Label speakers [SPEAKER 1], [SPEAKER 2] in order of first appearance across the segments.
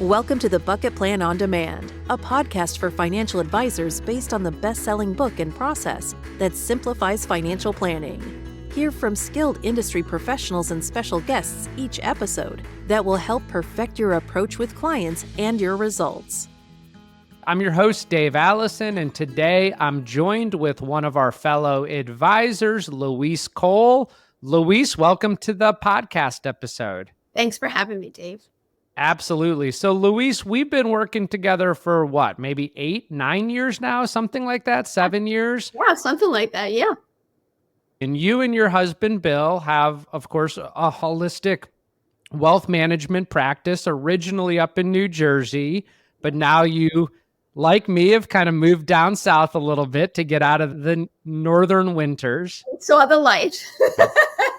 [SPEAKER 1] Welcome to the Bucket Plan on Demand, a podcast for financial advisors based on the best-selling book and process that simplifies financial planning. Hear from skilled industry professionals and special guests each episode that will help perfect your approach with clients and your results.
[SPEAKER 2] I'm your host, Dave Alison, and today I'm joined with one of our fellow advisors, Louise Cole. Louise, welcome to the podcast episode.
[SPEAKER 3] Thanks for having me, Dave.
[SPEAKER 2] Absolutely. So, Louise, we've been working together for what, maybe 8-9 years now, something like that, 7 years?
[SPEAKER 3] Yeah, something like that, yeah.
[SPEAKER 2] And you and your husband, Bill, have, of course, a holistic wealth management practice originally up in New Jersey, but now you, like me, have kind of moved down south a little bit to get out of the northern winters.
[SPEAKER 3] Saw the light.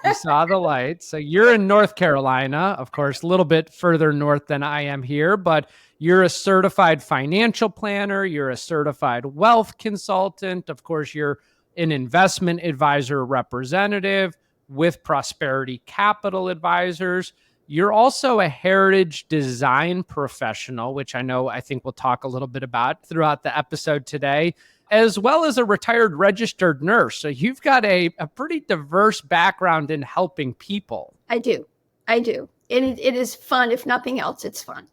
[SPEAKER 2] You saw the light. So you're in North Carolina, of course, a little bit further north than I am here, but you're a certified financial planner. You're a certified wealth consultant. Of course, you're an investment advisor representative with Prosperity Capital Advisors. You're also a heritage design professional, which I think we'll talk a little bit about throughout the episode today, as well as a retired registered nurse. So you've got a pretty diverse background in helping people.
[SPEAKER 3] I do. And it is fun. If nothing else, it's fun.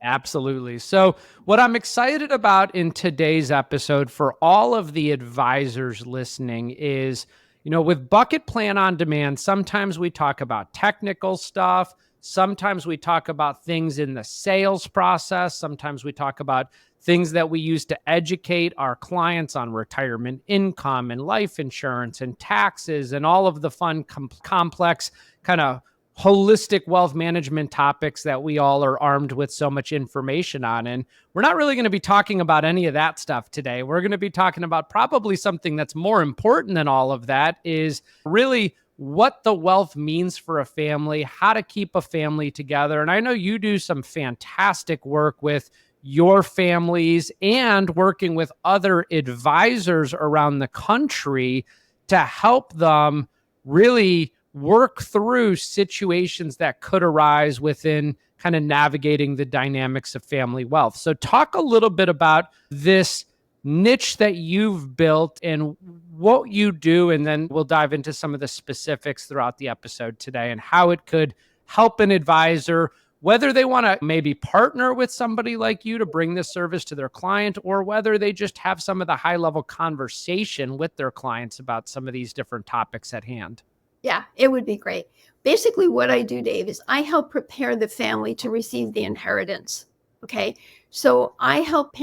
[SPEAKER 2] Absolutely. So what I'm excited about in today's episode for all of the advisors listening is, with Bucket Plan on Demand, sometimes we talk about technical stuff. Sometimes we talk about things in the sales process. Sometimes we talk about things that we use to educate our clients on retirement income and life insurance and taxes and all of the fun, complex kind of holistic wealth management topics that we all are armed with so much information on. And we're not really going to be talking about any of that stuff today. We're going to be talking about probably something that's more important than all of that, is really what the wealth means for a family, how to keep a family together. And I know you do some fantastic work with your families and working with other advisors around the country to help them really work through situations that could arise within kind of navigating the dynamics of family wealth. So talk a little bit about this niche that you've built and what you do, and then we'll dive into some of the specifics throughout the episode today and how it could help an advisor, whether they want to maybe partner with somebody like you to bring this service to their client, or whether they just have some of the high-level conversation with their clients about some of these different topics at hand.
[SPEAKER 3] Yeah, it would be great. Basically, what I do, Dave, is I help prepare the family to receive the inheritance. Okay. So I help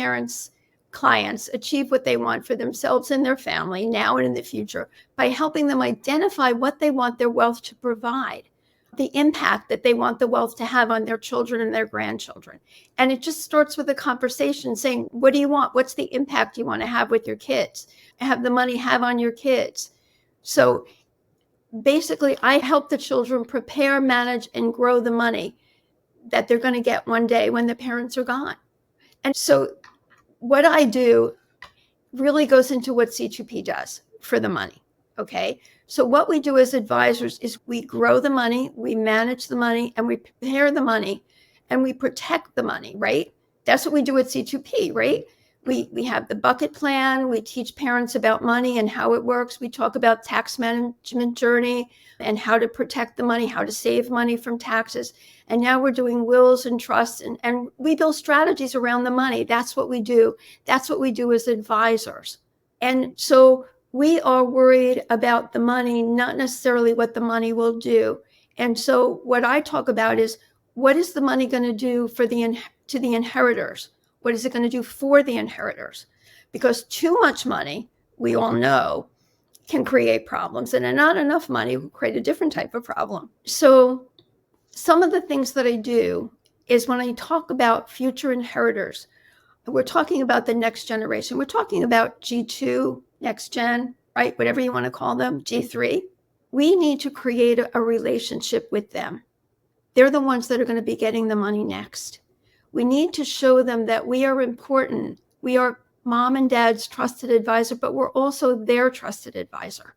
[SPEAKER 3] clients achieve what they want for themselves and their family now and in the future by helping them identify what they want their wealth to provide, the impact that they want the wealth to have on their children and their grandchildren. And it just starts with a conversation saying, what do you want? What's the impact you want to have with your kids? Have the money have on your kids? So basically, I help the children prepare, manage, and grow the money that they're going to get one day when the parents are gone. And so what I do really goes into what C2P does for the money. Okay. So what we do as advisors is we grow the money, we manage the money, and we prepare the money, and we protect the money, right? That's what we do at C2P, right? We have the bucket plan. We teach parents about money and how it works. We talk about tax management journey and how to protect the money, how to save money from taxes. And now we're doing wills and trusts, and we build strategies around the money. That's what we do. That's what we do as advisors. And so we are worried about the money, not necessarily what the money will do. And so what I talk about is, what is the money going to do to the inheritors? What is it going to do for the inheritors? Because too much money, we all know, can create problems, and not enough money will create a different type of problem. So some of the things that I do is, when I talk about future inheritors, we're talking about the next generation. We're talking about G2, next gen, right? Whatever you want to call them, G3. We need to create a relationship with them. They're the ones that are going to be getting the money next. We need to show them that we are important. We are mom and dad's trusted advisor, but we're also their trusted advisor.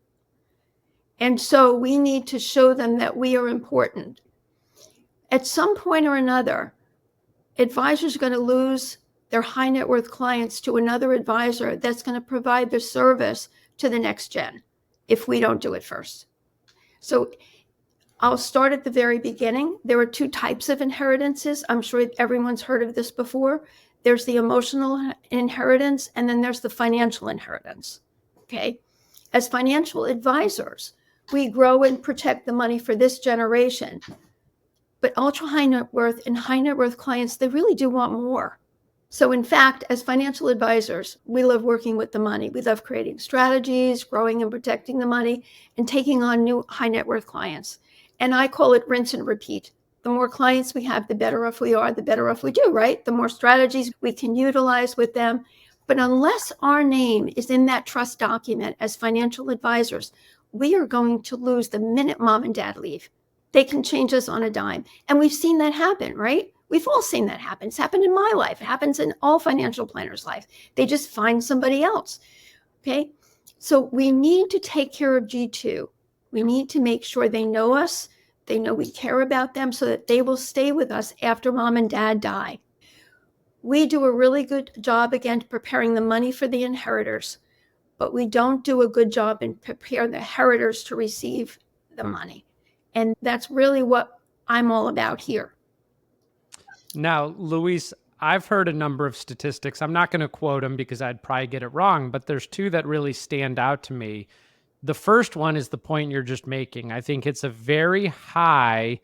[SPEAKER 3] And so we need to show them that we are important. At some point or another, advisors are going to lose their high net worth clients to another advisor that's going to provide the service to the next gen if we don't do it first. So I'll start at the very beginning. There are two types of inheritances. I'm sure everyone's heard of this before. There's the emotional inheritance, and then there's the financial inheritance. Okay. As financial advisors, we grow and protect the money for this generation. But ultra high net worth and high net worth clients, they really do want more. So in fact, as financial advisors, we love working with the money. We love creating strategies, growing and protecting the money, and taking on new high net worth clients. And I call it rinse and repeat. The more clients we have, the better off we are, the better off we do, right? The more strategies we can utilize with them. But unless our name is in that trust document as financial advisors, we are going to lose the minute mom and dad leave. They can change us on a dime. And we've seen that happen, right? We've all seen that happen. It's happened in my life. It happens in all financial planners' life. They just find somebody else, okay? So we need to take care of G2. We need to make sure they know us, they know we care about them, so that they will stay with us after mom and dad die. We do a really good job, again, preparing the money for the inheritors, but we don't do a good job in preparing the inheritors to receive the money. And that's really what I'm all about here.
[SPEAKER 2] Now, Louise, I've heard a number of statistics. I'm not going to quote them because I'd probably get it wrong, but there's two that really stand out to me. The first one is the point you're just making. I think it's a very high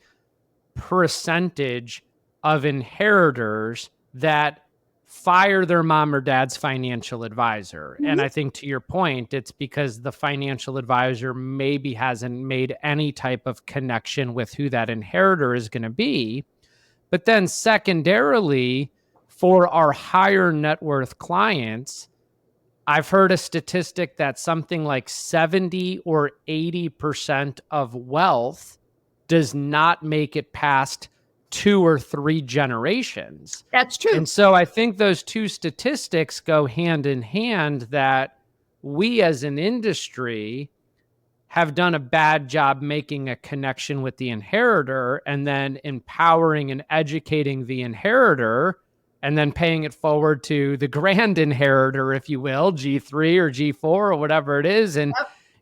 [SPEAKER 2] percentage of inheritors that fire their mom or dad's financial advisor. Mm-hmm. And I think to your point, it's because the financial advisor maybe hasn't made any type of connection with who that inheritor is going to be. But then secondarily, for our higher net worth clients, I've heard a statistic that something like 70 or 80% of wealth does not make it past 2 or 3 generations.
[SPEAKER 3] That's true.
[SPEAKER 2] And so I think those two statistics go hand in hand, that we as an industry have done a bad job making a connection with the inheritor and then empowering and educating the inheritor and then paying it forward to the grand inheritor, if you will, G3 or G4 or whatever it is. And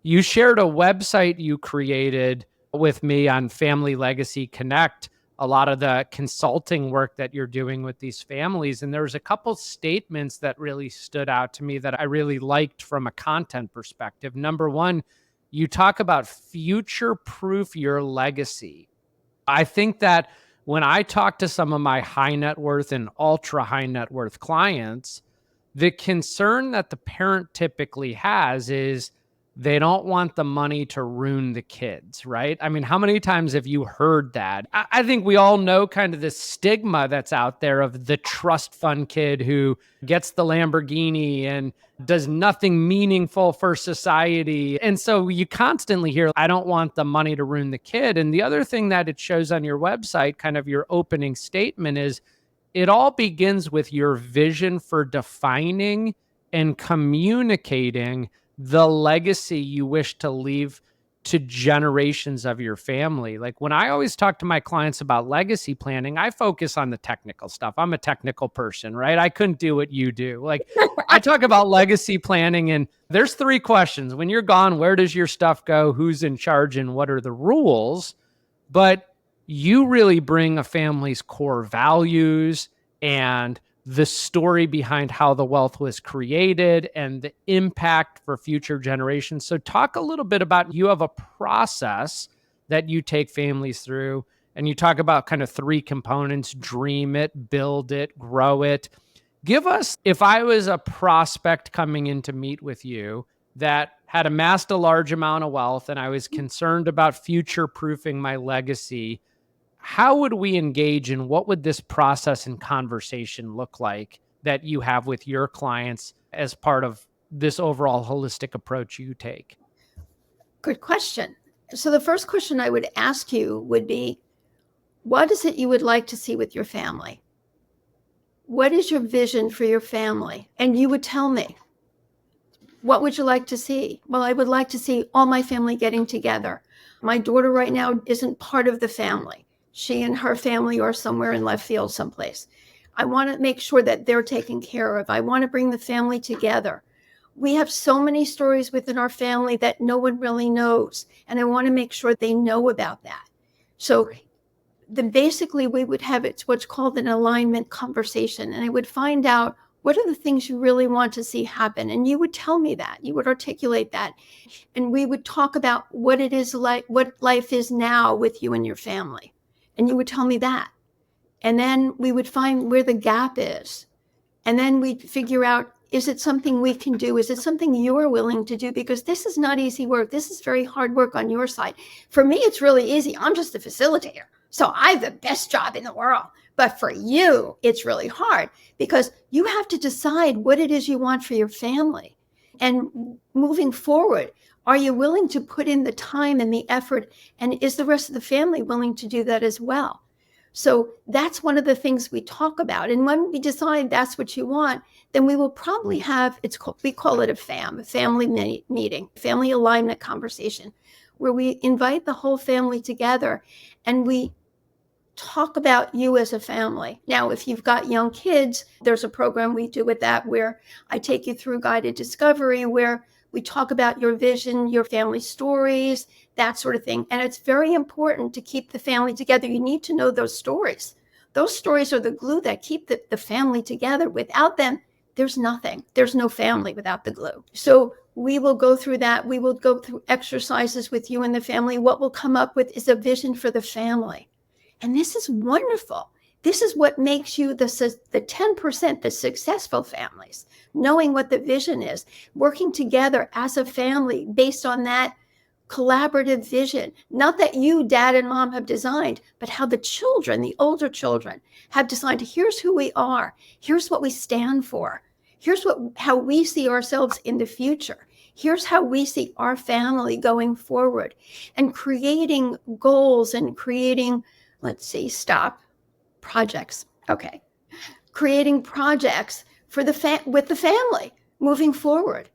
[SPEAKER 2] you shared a website you created with me on Family Legacy Connect, a lot of the consulting work that you're doing with these families. And there was a couple statements that really stood out to me that I really liked from a content perspective. Number one, you talk about future-proof your legacy. I think that when I talk to some of my high net worth and ultra high net worth clients, the concern that the parent typically has is they don't want the money to ruin the kids, right? I mean, how many times have you heard that? I think we all know kind of this stigma that's out there of the trust fund kid who gets the Lamborghini and does nothing meaningful for society. And so you constantly hear, I don't want the money to ruin the kid. And the other thing that it shows on your website, kind of your opening statement, is it all begins with your vision for defining and communicating the legacy you wish to leave to generations of your family. Like when I always talk to my clients about legacy planning, I focus on the technical stuff. I'm a technical person, right? I couldn't do what you do. Like I talk about legacy planning, and there's 3 questions. When you're gone, where does your stuff go? Who's in charge and what are the rules? But you really bring a family's core values and the story behind how the wealth was created and the impact for future generations. So talk a little bit about, you have a process that you take families through, and you talk about kind of 3 components: dream it, build it, grow it. Give us, if I was a prospect coming in to meet with you that had amassed a large amount of wealth and I was concerned about future-proofing my legacy, how would we engage, and what would this process and conversation look like that you have with your clients as part of this overall holistic approach you take?
[SPEAKER 3] Good question. So the first question I would ask you would be, what is it you would like to see with your family? What is your vision for your family? And you would tell me, what would you like to see? Well, I would like to see all my family getting together. My daughter right now isn't part of the family. She and her family are somewhere in left field someplace. I want to make sure that they're taken care of. I want to bring the family together. We have so many stories within our family that no one really knows. And I want to make sure they know about that. So then basically we would have it's what's called an alignment conversation. And I would find out what are the things you really want to see happen. And you would tell me that. You would articulate that. And we would talk about what it is like, what life is now with you and your family. And you would tell me that. And then we would find where the gap is. And then we'd figure out, is it something we can do? Is it something you're willing to do? Because this is not easy work. This is very hard work on your side. For me, it's really easy. I'm just a facilitator. So I have the best job in the world. But for you, it's really hard because you have to decide what it is you want for your family. And moving forward, are you willing to put in the time and the effort? And is the rest of the family willing to do that as well? So that's one of the things we talk about. And when we decide that's what you want, then we will probably have, we call it a family meeting, family alignment conversation, where we invite the whole family together and we talk about you as a family. Now, if you've got young kids, there's a program we do with that where I take you through guided discovery, where we talk about your vision, your family stories, that sort of thing. And it's very important to keep the family together. You need to know those stories. Those stories are the glue that keep the family together. Without them, there's nothing. There's no family without the glue. So we will go through that. We will go through exercises with you and the family. What we'll come up with is a vision for the family. And this is wonderful. This is what makes you the 10%, the successful families, knowing what the vision is, working together as a family based on that collaborative vision. Not that you, dad and mom, have designed, but how the children, the older children, have designed. Here's who we are. Here's what we stand for. Here's how we see ourselves in the future. Here's how we see our family going forward. And creating goals and creating, projects. Okay. Creating projects for with the family moving forward.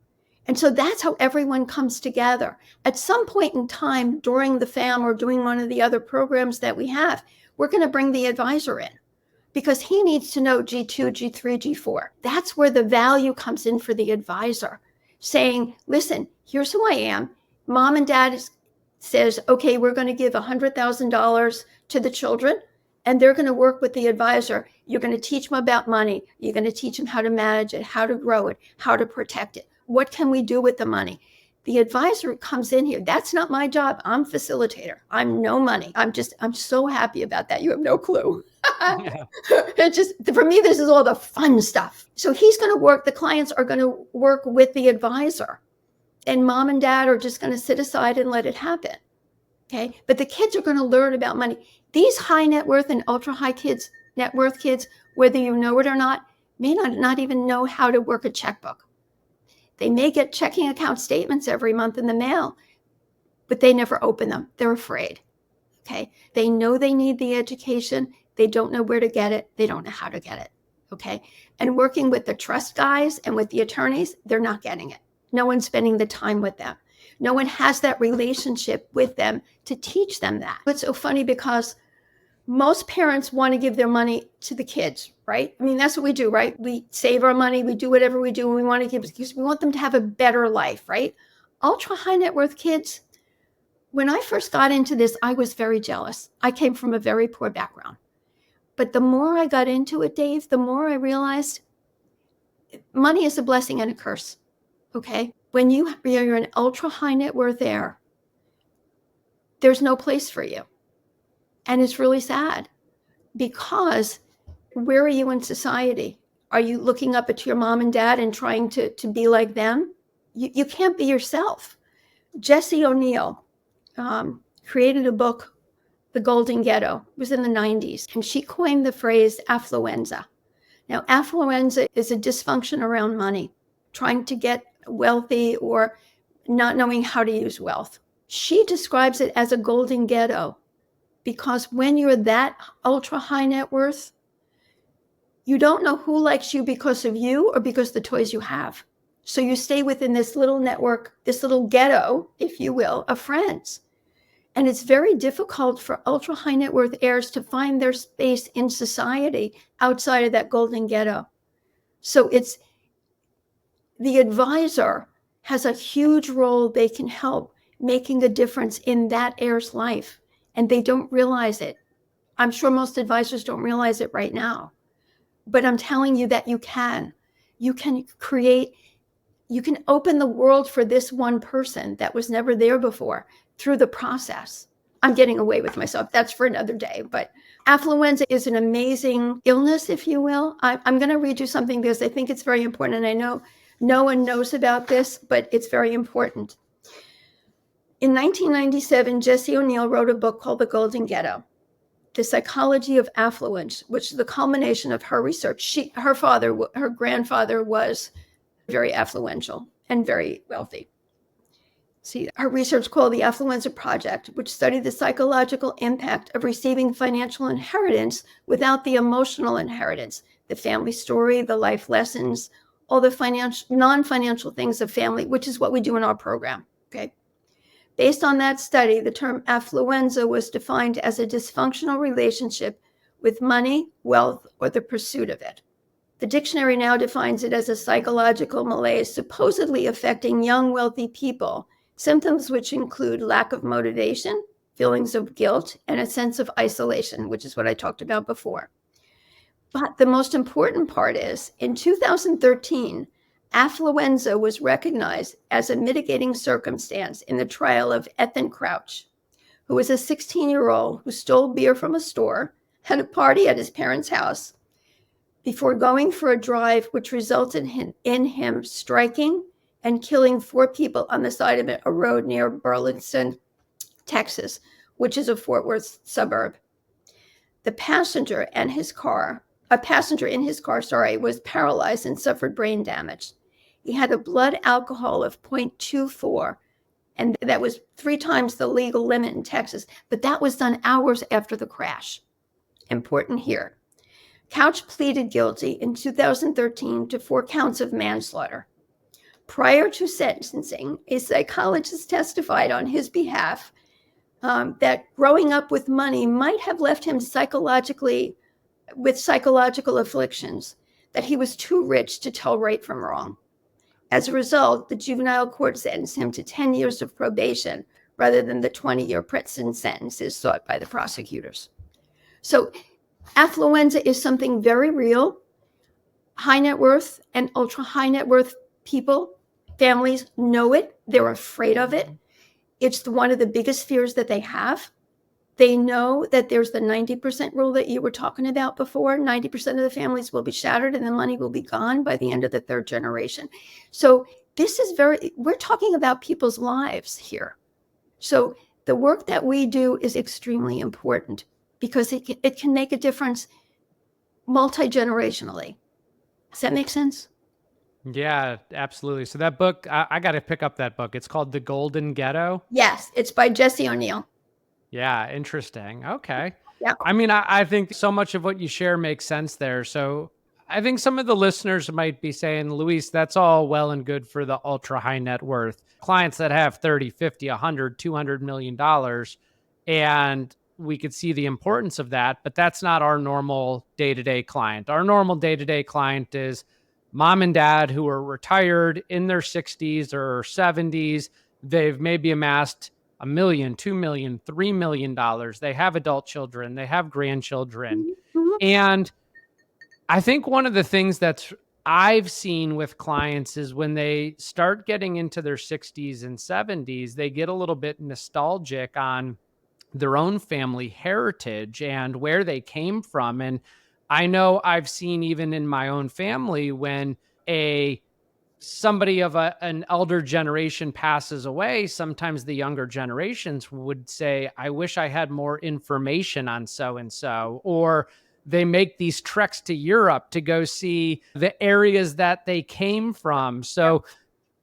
[SPEAKER 3] And so that's how everyone comes together. At some point in time during the FAM or doing one of the other programs that we have, we're going to bring the advisor in because he needs to know G2, G3, G4. That's where the value comes in for the advisor, saying, listen, here's who I am. Mom and dad says, okay, we're going to give $100,000 to the children, and they're going to work with the advisor. You're going to teach them about money. You're going to teach them how to manage it, how to grow it, how to protect it. What can we do with the money? The advisor comes in here. That's not my job. I'm facilitator. I'm no money. I'm so happy about that. You have no clue. Yeah. It's just, for me, this is all the fun stuff. So he's going to work, the clients are going to work with the advisor, and mom and dad are just going to sit aside and let it happen. Okay. But the kids are going to learn about money. These high net worth and ultra high net worth kids, whether you know it or not, may not even know how to work a checkbook. They may get checking account statements every month in the mail, but they never open them. They're afraid. Okay. They know they need the education. They don't know where to get it. They don't know how to get it. Okay. And working with the trust guys and with the attorneys, they're not getting it. No one's spending the time with them. No one has that relationship with them to teach them that. It's so funny because most parents want to give their money to the kids, right? I mean, that's what we do, right? We save our money. We do whatever we do. And we want to give because we want them to have a better life, right? Ultra high net worth kids. When I first got into this, I was very jealous. I came from a very poor background. But the more I got into it, Dave, the more I realized money is a blessing and a curse. Okay. When you're an ultra high net worth heir, there's no place for you. And it's really sad because where are you in society? Are you looking up at your mom and dad and trying to be like them? You can't be yourself. Jessie O'Neill created a book, The Golden Ghetto. It was in the 90s. And she coined the phrase affluenza. Now, affluenza is a dysfunction around money, trying to get wealthy or not knowing how to use wealth. She describes it as a golden ghetto because when you're that ultra high net worth, you don't know who likes you because of you or because of the toys you have. So you stay within this little network, this little ghetto, if you will, of friends. And it's very difficult for ultra high net worth heirs to find their space in society outside of that golden ghetto. So it's the advisor has a huge role they can help making a difference in that heir's life. And they don't realize it. I'm sure most advisors don't realize it right now. But I'm telling you that you can. You can open the world for this one person that was never there before through the process. I'm getting away with myself. That's for another day. But affluenza is an amazing illness, if you will. I'm going to read you something because I think it's very important. And I know no one knows about this, but it's very important. In 1997, Jessie O'Neill wrote a book called The Golden Ghetto, The Psychology of Affluence, which is the culmination of her research. Her grandfather was very affluential and very wealthy. See, her research called the Affluenza Project, which studied the psychological impact of receiving financial inheritance without the emotional inheritance, the family story, the life lessons, all the non-financial things of family, which is what we do in our program, okay? Based on that study, the term affluenza was defined as a dysfunctional relationship with money, wealth, or the pursuit of it. The dictionary now defines it as a psychological malaise supposedly affecting young, wealthy people, symptoms which include lack of motivation, feelings of guilt, and a sense of isolation, which is what I talked about before. But the most important part is, in 2013, affluenza was recognized as a mitigating circumstance in the trial of Ethan Crouch, who was a 16-year-old who stole beer from a store, had a party at his parents' house, before going for a drive, which resulted in him striking and killing 4 people on the side of a road near Burleson, Texas, which is a Fort Worth suburb. A passenger in his car, was paralyzed and suffered brain damage. He had a blood alcohol of 0.24, and that was 3 times the legal limit in Texas, but that was done hours after the crash. Important here. Couch pleaded guilty in 2013 to 4 counts of manslaughter. Prior to sentencing, a psychologist testified on his behalf that growing up with money might have left him with psychological afflictions, that he was too rich to tell right from wrong. As a result, the juvenile court sentenced him to 10 years of probation rather than the 20-year prison sentences sought by the prosecutors. So affluenza is something very real. High net worth and ultra high net worth people, families know it. They're afraid of it. It's one of the biggest fears that they have. They know that there's the 90% rule that you were talking about before. 90% of the families will be shattered and the money will be gone by the end of the 3rd generation. So we're talking about people's lives here. So the work that we do is extremely important because it can make a difference multi-generationally. Does that make sense?
[SPEAKER 2] Yeah, absolutely. So that book, I got to pick up that book. It's called The Golden Ghetto.
[SPEAKER 3] Yes, it's by Jessie O'Neill.
[SPEAKER 2] Yeah, interesting. Okay.
[SPEAKER 3] Yeah.
[SPEAKER 2] I mean, I think so much of what you share makes sense there. So I think some of the listeners might be saying, Louise, that's all well and good for the ultra high net worth clients that have 30, 50, 100, $200 million. And we could see the importance of that, but that's not our normal day-to-day client. Our normal day-to-day client is mom and dad who are retired in their 60s or 70s. They've maybe amassed $1 million, $2 million, $3 million. They have adult children. They have grandchildren.
[SPEAKER 3] Mm-hmm.
[SPEAKER 2] And I think one of the things I've seen with clients is when they start getting into their 60s and 70s, they get a little bit nostalgic on their own family heritage and where they came from. And I know I've seen even in my own family when somebody of an elder generation passes away, sometimes the younger generations would say, I wish I had more information on so-and-so, or they make these treks to Europe to go see the areas that they came from. So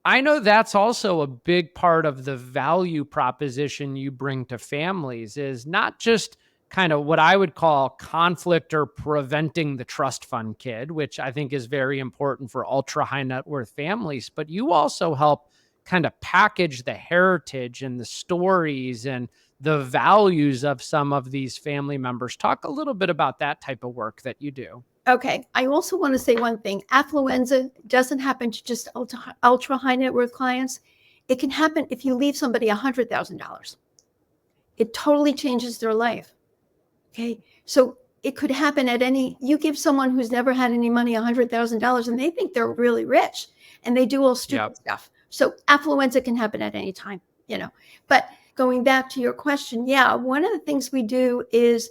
[SPEAKER 2] I know that's also a big part of the value proposition you bring to families is not just kind of what I would call conflict or preventing the trust fund kid, which I think is very important for ultra high net worth families, but you also help kind of package the heritage and the stories and the values of some of these family members. Talk a little bit about that type of work that you do.
[SPEAKER 3] Okay. I also want to say one thing. Affluenza doesn't happen to just ultra high net worth clients. It can happen if you leave somebody $100,000. It totally changes their life. Okay. So it could happen you give someone who's never had any money $100,000 and they think they're really rich and they do all stupid stuff. So affluenza can happen at any time, but going back to your question, one of the things we do is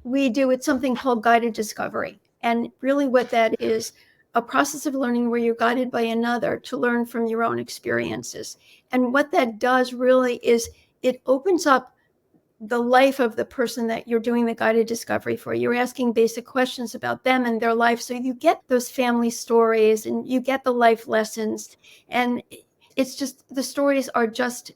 [SPEAKER 3] it's something called guided discovery. And really what that is, a process of learning where you're guided by another to learn from your own experiences. And what that does really is it opens up the life of the person that you're doing the guided discovery for. You're asking basic questions about them and their life. So you get those family stories and you get the life lessons. And it's just, the stories are just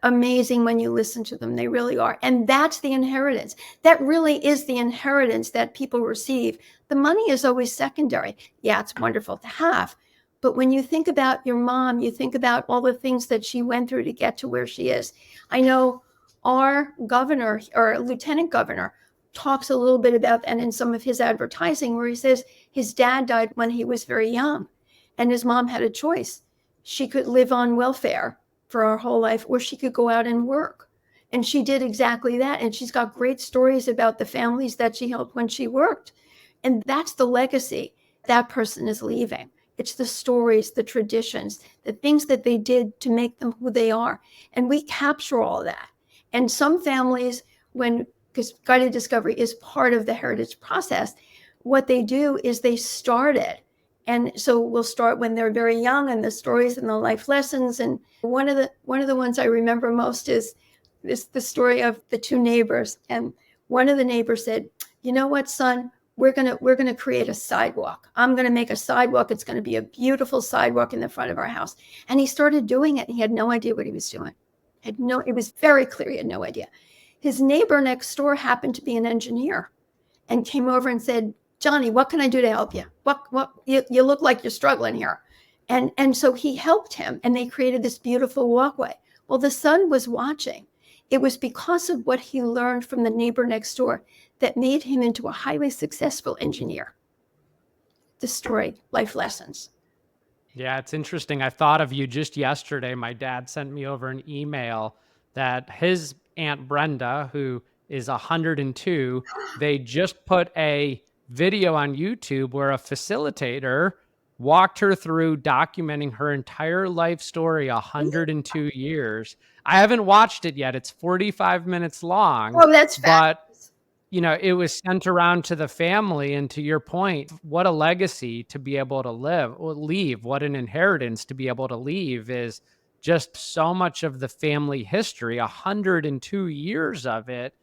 [SPEAKER 3] amazing when you listen to them. They really are. And that's the inheritance. That really is the inheritance that people receive. The money is always secondary. Yeah, it's wonderful to have. But when you think about your mom, you think about all the things that she went through to get to where she is. I know our governor or lieutenant governor talks a little bit about that in some of his advertising, where he says his dad died when he was very young and his mom had a choice. She could live on welfare for her whole life, or she could go out and work. And she did exactly that. And she's got great stories about the families that she helped when she worked. And that's the legacy that person is leaving. It's the stories, the traditions, the things that they did to make them who they are. And we capture all that. And some families, because guided discovery is part of the heritage process, what they do is they start it. And so we'll start when they're very young, and the stories and the life lessons. And one of the ones I remember most is the story of the two neighbors. And one of the neighbors said, "You know what, son? We're gonna create a sidewalk. I'm gonna make a sidewalk. It's gonna be a beautiful sidewalk in the front of our house." And he started doing it. And he had no idea what he was doing. It was very clear he had no idea. His neighbor next door happened to be an engineer, and came over and said, "Johnny, what can I do to help you? What you look like you're struggling here." And so he helped him, and they created this beautiful walkway. Well, the son was watching. It was because of what he learned from the neighbor next door that made him into a highly successful engineer. The story, life lessons.
[SPEAKER 2] Yeah, it's interesting. I thought of you just yesterday. My dad sent me over an email that his Aunt Brenda, who is 102, they just put a video on YouTube where a facilitator walked her through documenting her entire life story, 102 years. I haven't watched it yet. It's 45 minutes long.
[SPEAKER 3] Oh, that's
[SPEAKER 2] fast.
[SPEAKER 3] But
[SPEAKER 2] it was sent around to the family. And to your point, what a legacy to be able to leave, what an inheritance to be able to leave is just so much of the family history, 102 years of it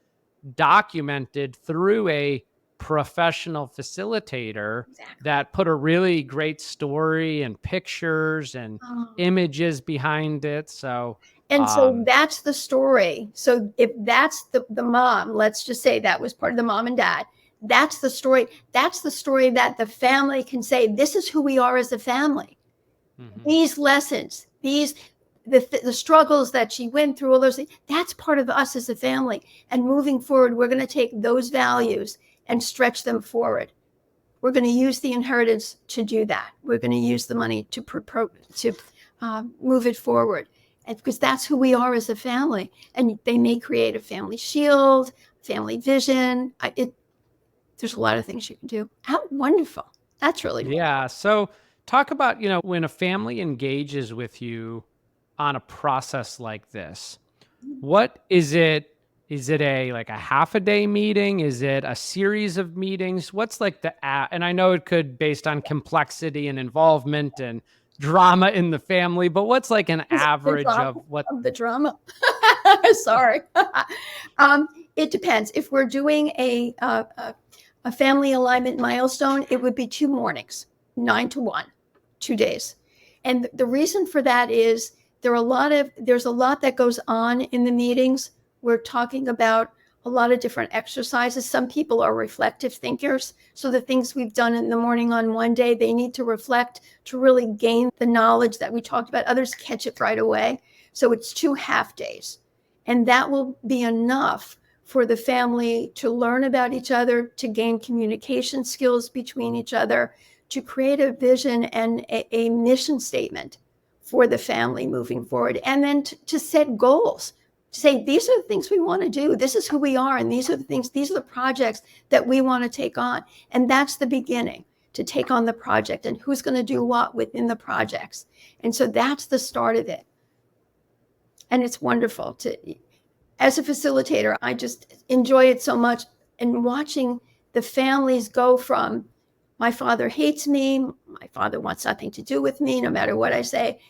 [SPEAKER 2] documented through a professional facilitator that put a really great story and pictures and images behind it. So
[SPEAKER 3] that's the story. So if that's the mom, let's just say that was part of the mom and dad. That's the story. That's the story that the family can say, this is who we are as a family. Mm-hmm. These lessons, the struggles that she went through, all those things, that's part of us as a family. And moving forward, we're going to take those values and stretch them forward. We're going to use the inheritance to do that. We're going to use the money to move it forward. And because that's who we are as a family. And they may create a family shield, family vision. There's a lot of things you can do. How wonderful. That's really wonderful.
[SPEAKER 2] Yeah. So talk about, when a family engages with you on a process like this, what is it? Is it a half a day meeting? Is it a series of meetings? What's and I know it could based on complexity and involvement and drama in the family, but what's an average of what
[SPEAKER 3] the drama? Sorry. It depends. If we're doing a family alignment milestone, it would be 2 mornings, 9 to 1, 2 days. And the reason for that is there's a lot that goes on in the meetings. We're talking about a lot of different exercises. Some people are reflective thinkers. So the things we've done in the morning on one day, they need to reflect to really gain the knowledge that we talked about. Others catch it right away. So it's 2 half days. And that will be enough for the family to learn about each other, to gain communication skills between each other, to create a vision and a mission statement for the family moving forward. And then to set goals, to say, these are the things we want to do. This is who we are. And these are the things, these are the projects that we want to take on. And that's the beginning, to take on the project and who's going to do what within the projects. And so that's the start of it. And it's wonderful as a facilitator, I just enjoy it so much. And watching the families go from, my father hates me, my father wants nothing to do with me, no matter what I say.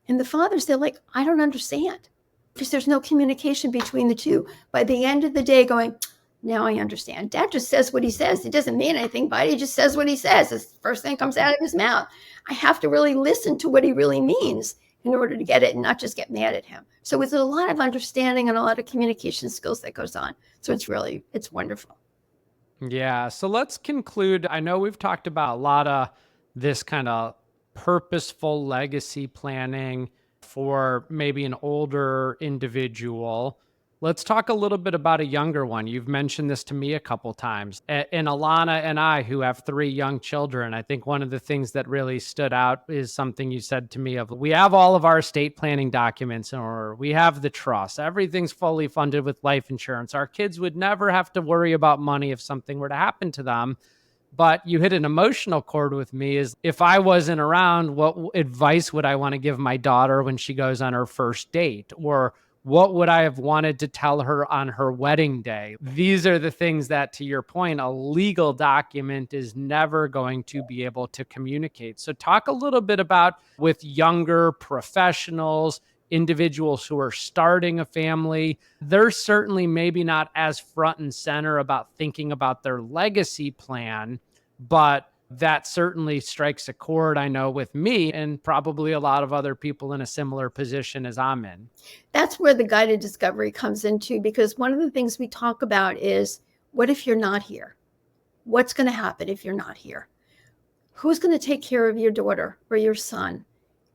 [SPEAKER 3] And the fathers, they're like, I don't understand, because there's no communication between the two. By the end of the day going, now I understand. Dad just says what he says. It doesn't mean anything, but he just says what he says. It's the first thing comes out of his mouth. I have to really listen to what he really means in order to get it and not just get mad at him. So it's a lot of understanding and a lot of communication skills that goes on. So it's wonderful.
[SPEAKER 2] Yeah. So let's conclude. I know we've talked about a lot of this kind of purposeful legacy planning for maybe an older individual. Let's talk a little bit about a younger one. You've mentioned this to me a couple times. And Alana and I, who have 3 young children, I think one of the things that really stood out is something you said to me of, we have all of our estate planning documents in order. We have the trust. Everything's fully funded with life insurance. Our kids would never have to worry about money if something were to happen to them. But you hit an emotional chord with me, is if I wasn't around, what advice would I want to give my daughter when she goes on her first date? Or what would I have wanted to tell her on her wedding day? These are the things that, to your point, a legal document is never going to be able to communicate. So talk a little bit about, with younger professionals, individuals who are starting a family, they're certainly maybe not as front and center about thinking about their legacy plan, but that certainly strikes a chord, I know, with me and probably a lot of other people in a similar position as I'm in.
[SPEAKER 3] That's where the guided discovery comes into, because one of the things we talk about is, what if you're not here? What's going to happen if you're not here? Who's going to take care of your daughter or your son?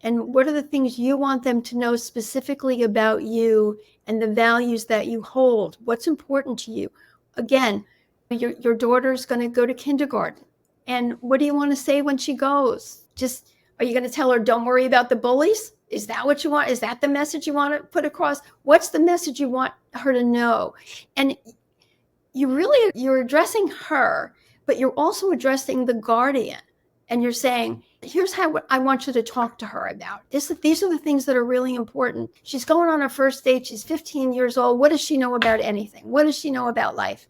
[SPEAKER 3] And what are the things you want them to know specifically about you and the values that you hold? What's important to you? Again, your daughter's going to go to kindergarten. And what do you want to say when she goes? Just, are you going to tell her, don't worry about the bullies? Is that what you want? Is that the message you want to put across? What's the message you want her to know? And you're addressing her, but you're also addressing the guardian. And you're saying, here's how I want you to talk to her about. These are the things that are really important. She's going on her first date. She's 15 years old. What does she know about anything? What does she know about life?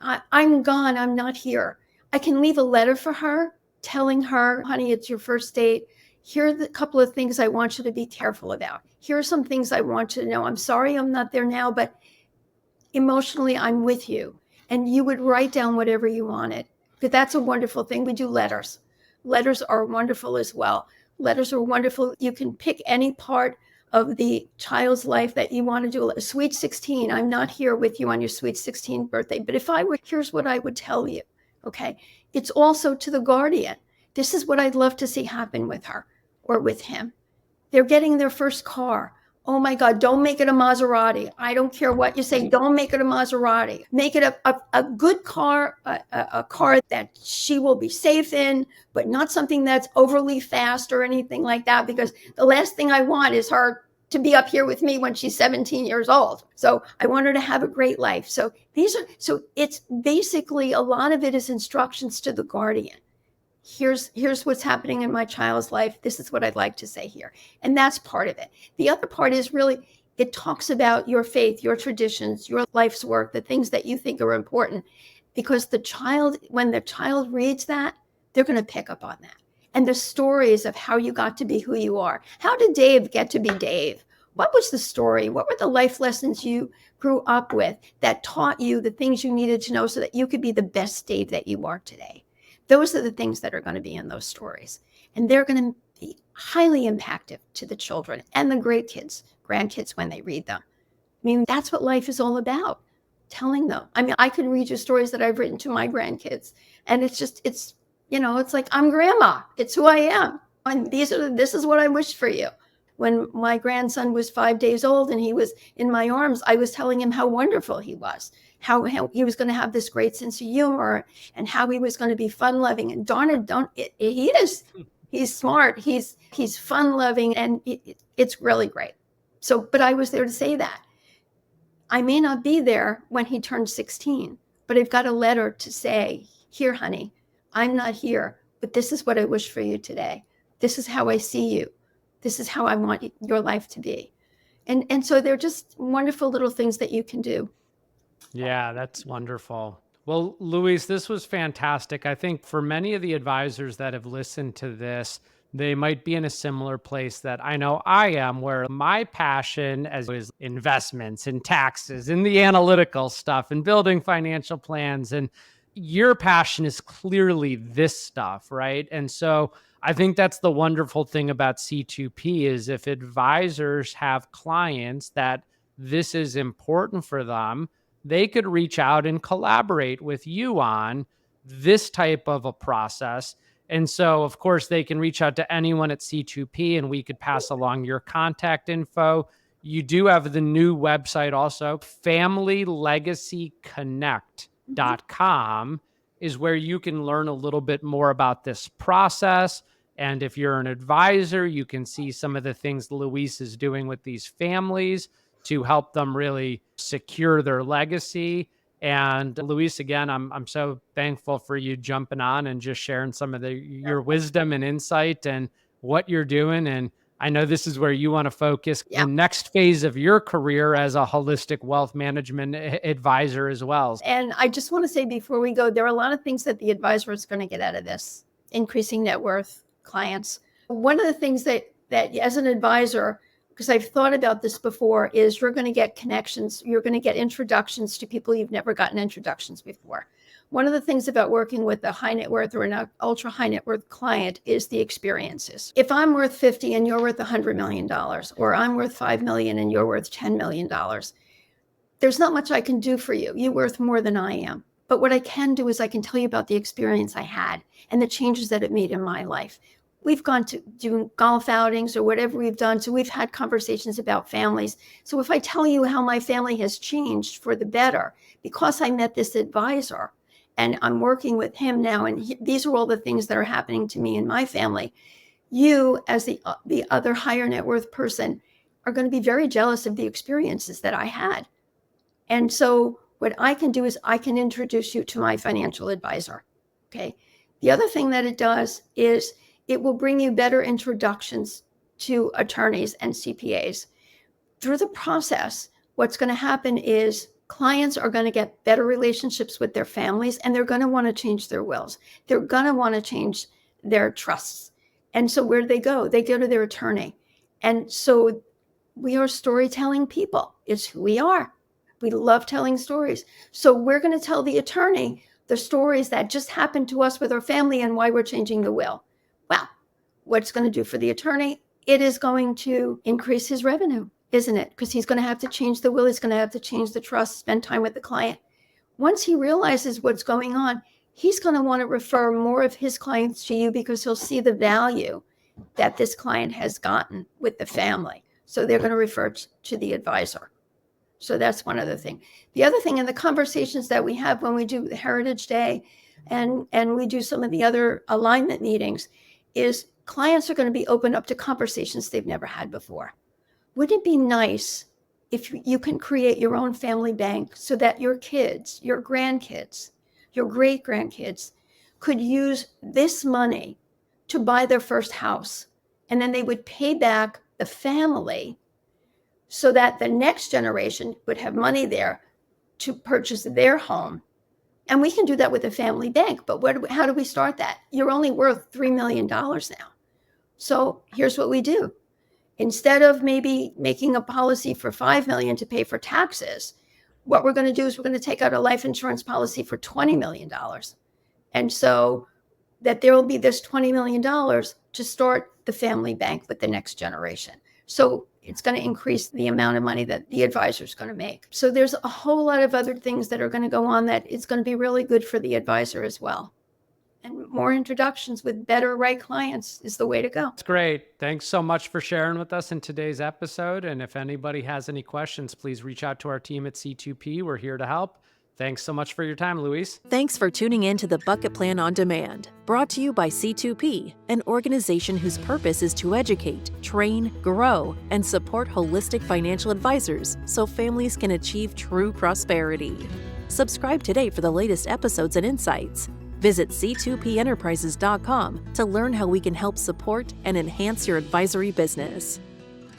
[SPEAKER 3] I'm gone. I'm not here. I can leave a letter for her telling her, honey, it's your first date. Here are the couple of things I want you to be careful about. Here are some things I want you to know. I'm sorry I'm not there now, but emotionally, I'm with you. And you would write down whatever you wanted. But that's a wonderful thing. We do letters. Letters are wonderful as well. Letters are wonderful. You can pick any part of the child's life that you want to do. A sweet 16, I'm not here with you on your sweet 16th birthday, but if I were, here's what I would tell you. Okay. It's also to the guardian. This is what I'd love to see happen with her or with him. They're getting their first car. Oh my God, don't make it a Maserati. I don't care what you say. Don't make it a Maserati. Make it a good car, a car that she will be safe in, but not something that's overly fast or anything like that, because the last thing I want is her to be up here with me when she's 17 years old. So I want her to have a great life. So it's basically, a lot of it is instructions to the guardian. Here's what's happening in my child's life. This is what I'd like to say here. And that's part of it. The other part is really, it talks about your faith, your traditions, your life's work, the things that you think are important, because when the child reads that, they're going to pick up on that. And the stories of how you got to be who you are. How did Dave get to be Dave? What was the story? What were the life lessons you grew up with that taught you the things you needed to know so that you could be the best Dave that you are today? Those are the things that are going to be in those stories. And they're going to be highly impactful to the children and the grandkids when they read them. I mean, that's what life is all about, telling them. I mean, I can read you stories that I've written to my grandkids, and it's like, I'm grandma. It's who I am. And this is what I wish for you. When my grandson was 5 days old and he was in my arms, I was telling him how wonderful he was, how he was going to have this great sense of humor, and how he was going to be fun loving. And darn it, he is. He's smart. He's fun loving, and it's really great. So, but I was there to say that. I may not be there when he turns 16, but I've got a letter to say, here, honey, I'm not here, but this is what I wish for you today. This is how I see you. This is how I want your life to be. And so they're just wonderful little things that you can do.
[SPEAKER 2] Yeah, that's wonderful. Well, Louise, this was fantastic. I think for many of the advisors that have listened to this, they might be in a similar place that I know I am, where my passion as is investments and taxes and the analytical stuff and building financial plans. And your passion is clearly this stuff, right? And so I think that's the wonderful thing about C2P is if advisors have clients that this is important for them, they could reach out and collaborate with you on this type of a process. And so, of course, they can reach out to anyone at C2P and we could pass along your contact info. You do have the new website also, familylegacyconnect.com is where you can learn a little bit more about this process. And if you're an advisor, you can see some of the things Louise is doing with these families to help them really secure their legacy. And Louise, again, I'm so thankful for you jumping on and just sharing some of your wisdom and insight and what you're doing. And I know this is where you want to focus the next phase of your career as a holistic wealth management advisor as well.
[SPEAKER 3] And I just want to say before we go, there are a lot of things that the advisor is going to get out of this, increasing net worth, clients. One of the things that as an advisor, because I've thought about this before, is you're going to get connections. You're going to get introductions to people you've never gotten introductions before. One of the things about working with a high net worth or an ultra high net worth client is the experiences. If I'm worth 50 and you're worth $100 million, or I'm worth 5 million and you're worth $10 million, there's not much I can do for you. You're worth more than I am. But what I can do is I can tell you about the experience I had and the changes that it made in my life. We've gone to doing golf outings or whatever we've done. So we've had conversations about families. So if I tell you how my family has changed for the better, because I met this advisor and I'm working with him now, and these are all the things that are happening to me and my family, you as the other higher net worth person are going to be very jealous of the experiences that I had. And so what I can do is I can introduce you to my financial advisor. Okay. The other thing that it does is it will bring you better introductions to attorneys and CPAs. Through the process, what's going to happen is clients are going to get better relationships with their families, and they're going to want to change their wills. They're going to want to change their trusts. And so where do they go? They go to their attorney. And so we are storytelling people. It's who we are. We love telling stories. So we're going to tell the attorney the stories that just happened to us with our family and why we're changing the will. Well, what's going to do for the attorney? It is going to increase his revenue, isn't it? Because he's going to have to change the will. He's going to have to change the trust, spend time with the client. Once he realizes what's going on, he's going to want to refer more of his clients to you because he'll see the value that this client has gotten with the family. So they're going to refer to the advisor. So that's one other thing. The other thing in the conversations that we have when we do the Heritage Day and we do some of the other alignment meetings is clients are going to be open up to conversations they've never had before. Wouldn't it be nice if you can create your own family bank so that your kids, your grandkids, your great-grandkids could use this money to buy their first house, and then they would pay back the family so that the next generation would have money there to purchase their home. And we can do that with a family bank. But how do we start that? You're only worth $3 million now. So here's what we do. Instead of maybe making a policy for $5 million to pay for taxes, what we're going to do is we're going to take out a life insurance policy for $20 million. And so that there will be this $20 million to start the family bank with the next generation. So it's going to increase the amount of money that the advisor is going to make. So there's a whole lot of other things that are going to go on that it's going to be really good for the advisor as well. and more introductions with better right clients is the way to go.
[SPEAKER 2] That's great. Thanks so much for sharing with us in today's episode. And if anybody has any questions, please reach out to our team at C2P. We're here to help. Thanks so much for your time, Louise.
[SPEAKER 1] Thanks for tuning in to the Bucket Plan on Demand, brought to you by C2P, an organization whose purpose is to educate, train, grow, and support holistic financial advisors so families can achieve true prosperity. Subscribe today for the latest episodes and insights. Visit c2penterprises.com to learn how we can help support and enhance your advisory business.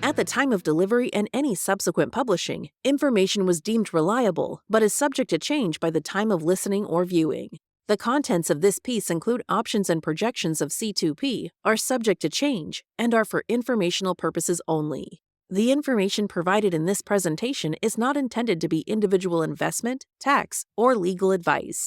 [SPEAKER 1] At the time of delivery and any subsequent publishing, information was deemed reliable, but is subject to change by the time of listening or viewing. The contents of this piece include options and projections of C2P, are subject to change, and are for informational purposes only. The information provided in this presentation is not intended to be individual investment, tax, or legal advice.